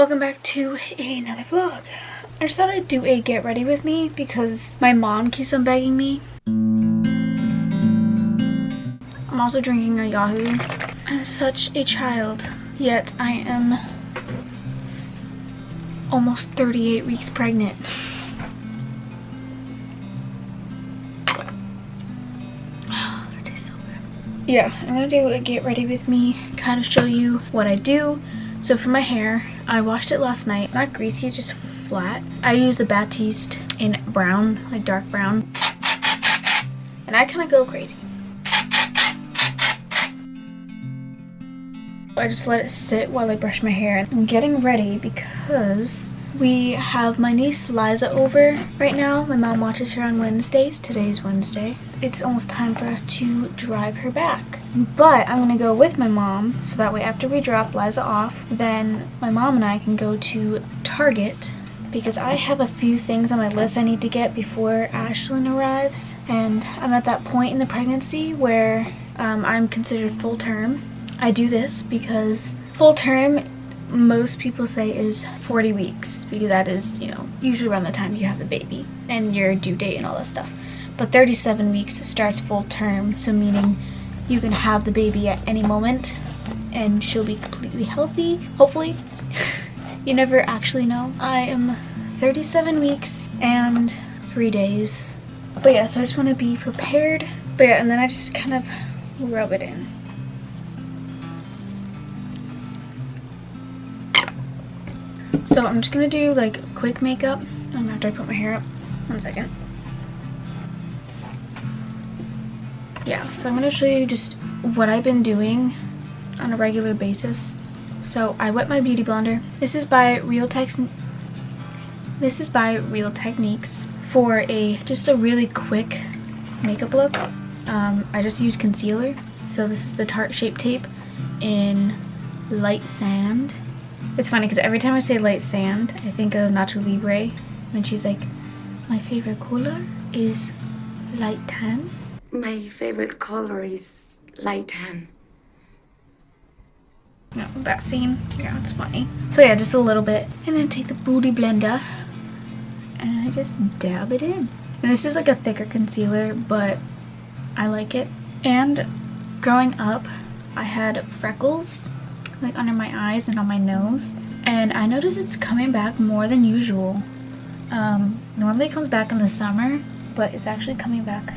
Welcome back to another vlog. I just thought I'd do a get ready with me because my mom keeps on begging me. I'm also drinking a Yahoo. I'm such a child, yet I am almost 38 weeks pregnant. Oh, that tastes so good. Yeah, I'm gonna do a get ready with me, kind of show you what I do. So for my hair, I washed it last night. It's not greasy, it's just flat. I use the Batiste in brown, like dark brown. And I kind of go crazy. I just let it sit while I brush my hair. I'm getting ready because we have my niece Liza over right now. My mom watches her on Wednesdays. Today's Wednesday. It's almost time for us to drive her back. But I'm gonna go with my mom so that way after we drop Liza off, then my mom and I can go to Target because I have a few things on my list I need to get before Ashlyn arrives. And I'm at that point in the pregnancy where I'm considered full term. I do this because full term, most people say is 40 weeks because that is, you know, usually around the time you have the baby and your due date and all that stuff. But 37 weeks starts full term, so meaning you can have the baby at any moment and she'll be completely healthy, hopefully. You never actually know. I am 37 weeks and 3 days. But yeah, so I just want to be prepared. But yeah, and then I just kind of rub it in. So I'm just gonna do like quick makeup after I put my hair up. 1 second. Yeah, so I'm gonna show you just what I've been doing on a regular basis. So I wet my beauty blender. This is by Real Techniques for just a really quick makeup look. I just use concealer. So this is the Tarte Shape Tape in Light Sand. It's funny because every time I say light sand, I think of Nacho Libre when she's like, my favorite color is light tan. My favorite color is light tan. No, that scene, yeah, it's funny. So yeah, just a little bit. And then take the Beauty Blender and I just dab it in. And this is like a thicker concealer, but I like it. And growing up, I had freckles like under my eyes and on my nose, and I noticed it's coming back more than usual. Normally it comes back in the summer, but it's actually coming back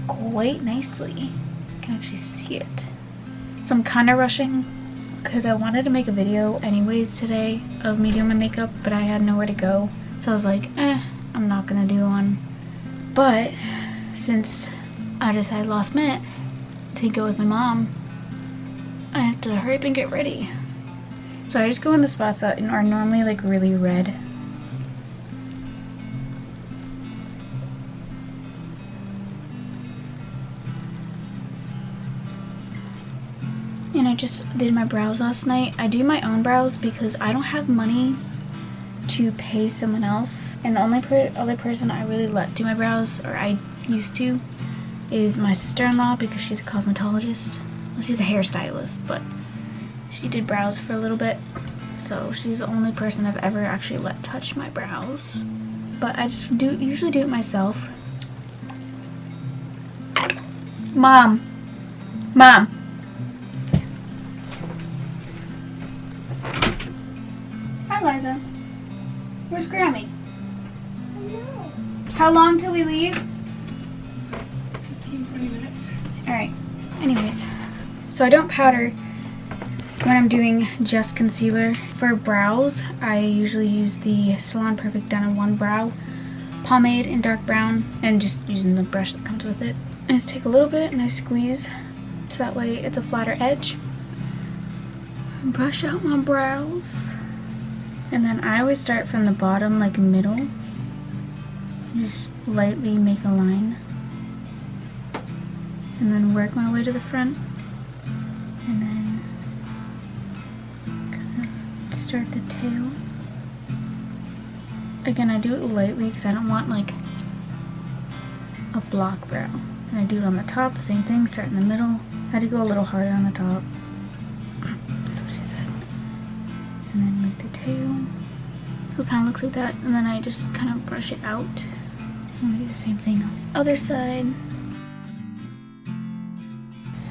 quite nicely. You can actually see it. So I'm kind of rushing because I wanted to make a video anyways today of me doing my makeup, but I had nowhere to go, so I was like, I'm not gonna do one. But since I decided last minute to go with my mom, I have to hurry up and get ready. So I just go in the spots that are normally like really red. And I just did my brows last night. I do my own brows because I don't have money to pay someone else. And the only other person I really let do my brows, or I used to, is my sister-in-law because she's a cosmetologist. Well, she's a hairstylist, but she did brows for a little bit. So she's the only person I've ever actually let touch my brows. But I just usually do it myself. Mom. Mom. Hi, Liza. Where's Grammy? Hello. How long till we leave? 15-20 minutes. Alright. Anyways. So I don't powder when I'm doing just concealer. For brows, I usually use the Salon Perfect Done in One Brow pomade in dark brown and just using the brush that comes with it. I just take a little bit and I squeeze so that way it's a flatter edge. Brush out my brows. And then I always start from the bottom, like middle. Just lightly make a line. And then work my way to the front. And then kind of start the tail. Again, I do it lightly because I don't want like a block brow. And I do it on the top, the same thing, start in the middle. I had to go a little harder on the top. That's what she said. And then make the tail. So it kind of looks like that, and then I just kind of brush it out. I'm gonna do the same thing on the other side.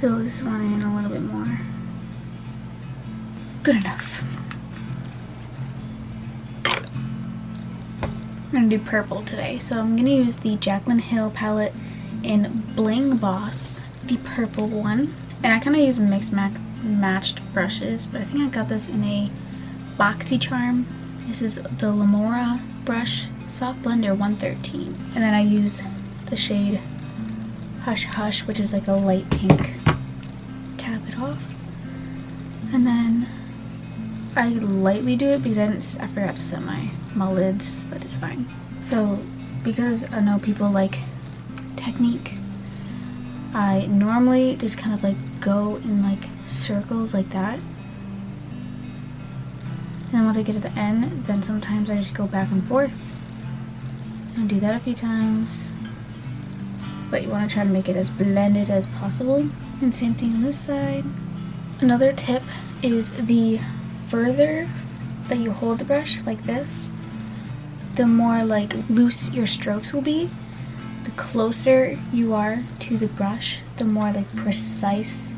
Fill this one in a little bit more. Good enough. I'm gonna do purple today, so I'm gonna use the Jaclyn Hill palette in Bling Boss, the purple one. And I kind of use matched brushes, but I think I got this in a BoxyCharm. This is the Lamora brush, Soft Blender 113. And then I use the shade Hush Hush, which is like a light pink. Tap it off. And then I lightly do it because I forgot to set my lids, but it's fine. So because I know people like technique, I normally just kind of like go in like circles like that. And then once I get to the end, then sometimes I just go back and forth. And do that a few times. But you want to try to make it as blended as possible. And same thing on this side. Another tip is the further that you hold the brush like this, the more like loose your strokes will be. The closer you are to the brush, the more like precise,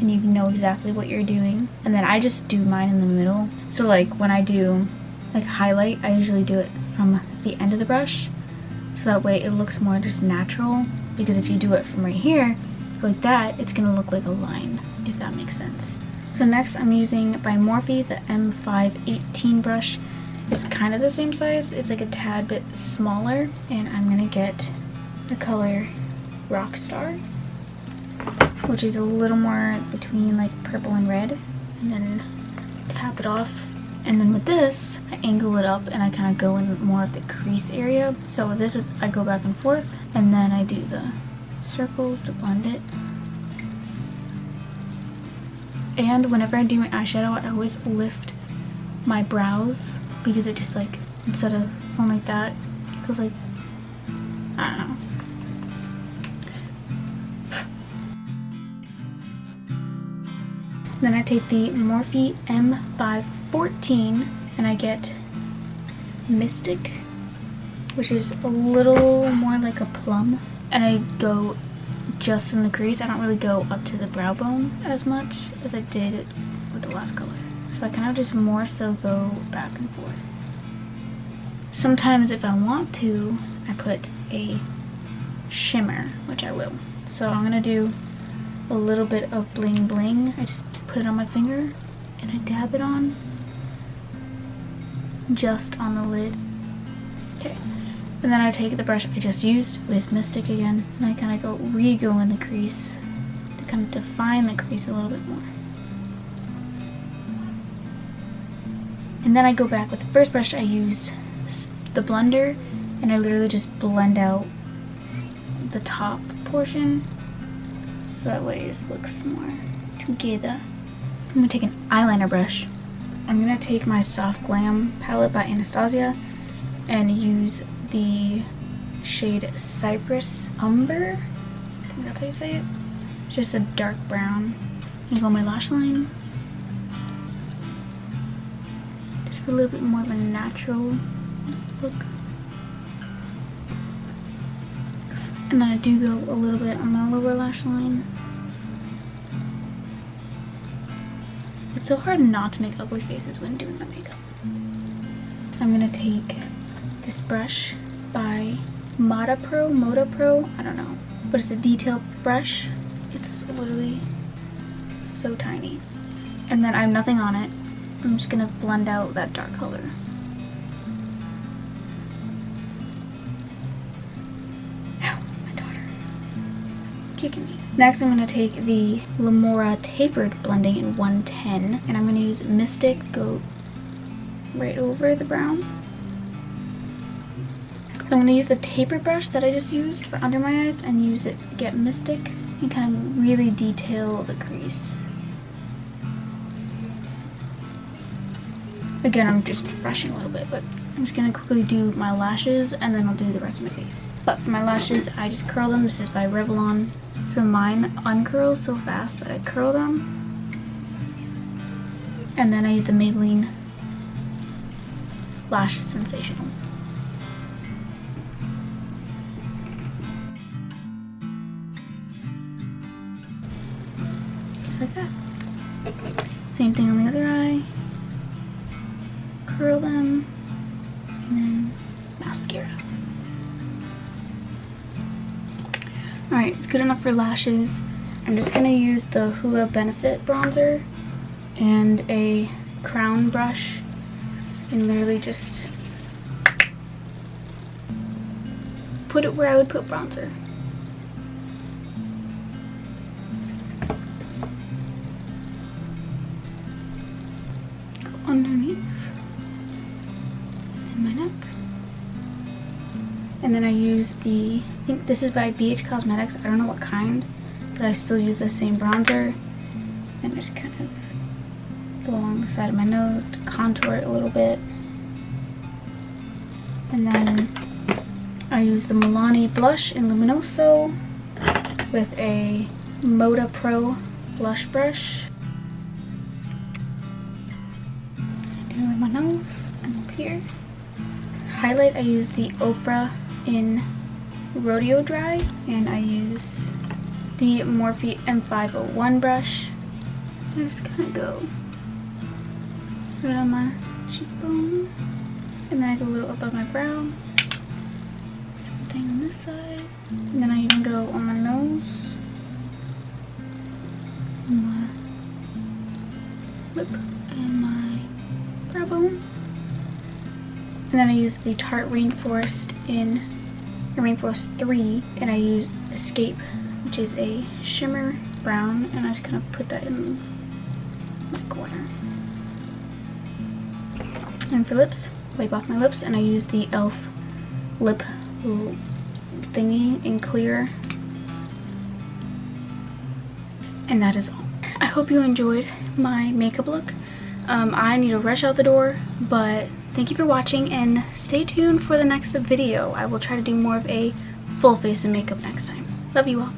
and you know exactly what you're doing. And then I just do mine in the middle. So like when I do like highlight, I usually do it from the end of the brush, so that way it looks more just natural. Because if you do it from right here like that, it's gonna look like a line, if that makes sense. So next I'm using by Morphe the M518 brush. It's kind of the same size, it's like a tad bit smaller, and I'm gonna get the color Rockstar, which is a little more between like purple and red, and then tap it off. And then with this, I angle it up and I kind of go in more of the crease area. So with this, I go back and forth, and then I do the circles to blend it. And whenever I do my eyeshadow, I always lift my brows, because it just like, instead of going like that, it goes like, I don't know. Then I take the Morphe M514 and I get Mystic, which is a little more like a plum. And I go just in the crease. I don't really go up to the brow bone as much as I did with the last color. So I kind of just more so go back and forth. Sometimes if I want to, I put a shimmer, which I will. So I'm gonna do a little bit of bling bling. I just put it on my finger and I dab it on just on the lid. Okay, and then I take the brush I just used with Mystic again, and I kind of go re-go in the crease to kind of define the crease a little bit more. And then I go back with the first brush I used, the blender, and I literally just blend out the top portion, so that way it just looks more together. I'm gonna take an eyeliner brush. I'm gonna take my Soft Glam palette by Anastasia and use the shade Cypress Umber. I think that's how you say it. It's just a dark brown. And go on my lash line. Just for a little bit more of a natural look. And then I do go a little bit on my lower lash line. It's so hard not to make ugly faces when doing my makeup. I'm gonna take this brush by Moda Pro, I don't know. But it's a detail brush. It's literally so tiny. And then I have nothing on it. I'm just gonna blend out that dark color. Ow, my daughter. Kicking me. Next I'm gonna take the Lamora Tapered Blending in 110, and I'm gonna use Mystic, go right over the brown. So I'm gonna use the tapered brush that I just used for under my eyes and use it to get Mystic and kind of really detail the crease. Again, I'm just brushing a little bit, but I'm just gonna quickly do my lashes and then I'll do the rest of my face. But for my lashes, I just curl them. This is by Revlon. So mine uncurl so fast that I curl them. And then I use the Maybelline lash sensational. Just like that. Same thing on the other eye. Curl them, and then mascara. Alright, it's good enough for lashes. I'm just going to use the Hoola Benefit bronzer and a crown brush and literally just put it where I would put bronzer. Go underneath in my neck. And then I use I think this is by BH Cosmetics. I don't know what kind, but I still use the same bronzer. And I just kind of go along the side of my nose to contour it a little bit. And then I use the Milani blush in Luminoso with a Moda Pro blush brush. And with my nose and up here. Highlight, I use the Ofra in Rodeo Dry, and I use the Morphe M501 brush. I just kind of go right on my cheekbone, and then I go a little above my brow, something on this side, and then I even go on my nose, on my lip, and my brow bone. And then I use the Tarte Rainforest in Rainforest 3, and I use Escape, which is a shimmer brown, and I just kind of put that in my corner. And for lips, wipe off my lips, and I use the e.l.f. lip thingy in clear. And that is all. I hope you enjoyed my makeup look. I need to rush out the door, but thank you for watching, and stay tuned for the next video. I will try to do more of a full face of makeup next time. Love you all.